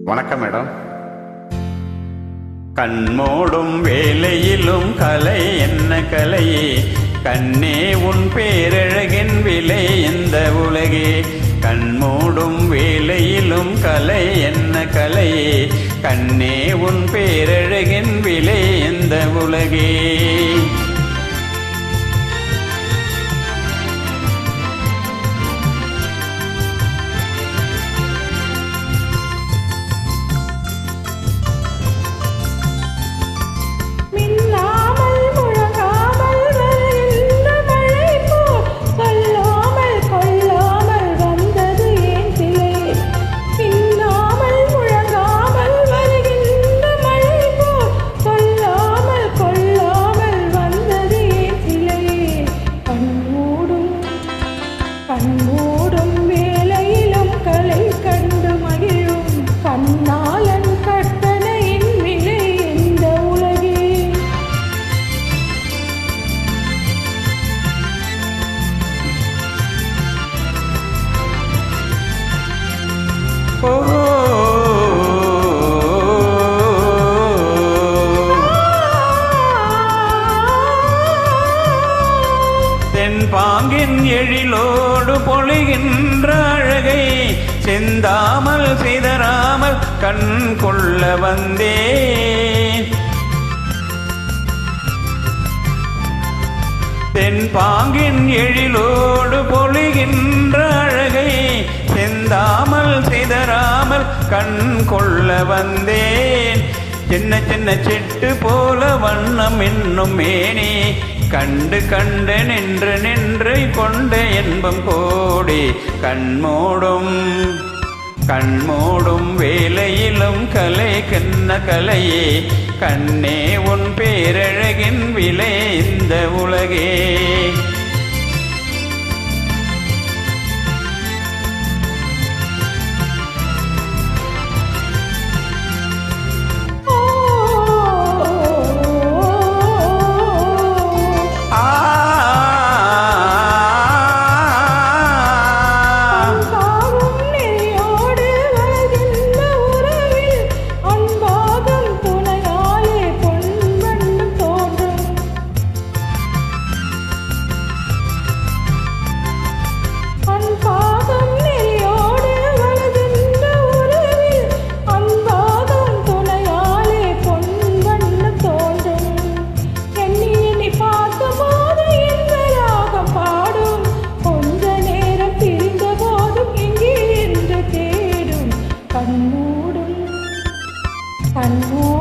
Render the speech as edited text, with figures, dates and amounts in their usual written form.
வணக்கம் மேடம். கண்மூடும் வேலையிலும் கலை என்ன கலையே, கண்ணே உன் பேரழகின் விலை இந்த உலகே. கண்மூடும் வேலையிலும் கலை என்ன கலையே, கண்ணே உன் பேரழகின் விலை இந்த உலகே. கண்மூடும் வேளையிலும் கலை கண்டு மகிழும் கண்ணாளன் கற்பனையின் விலை இந்த உலகே. பாங்கின் எழிலோடு பொழிகின்ற அழகை சிந்தாமல் சிதறாமல் கண் கொள்ள வந்தேன். தென்பாங்கின் எழிலோடு பொழிகின்ற அழகை சிந்தாமல் சிதறாமல் கண் கொள்ள வந்தேன். சின்ன சின்ன சிட்டு போல வண்ணம் என்னும் மேனி கண்டு கண்டு நின்று நின்று கொண்ட இன்பம் கோடி. கண்மூடும் வேலையிலும் கலை கண்ண கலையே, கண்ணே உன் பேரழகின் விலை இந்த உலகே. கண்மூடும்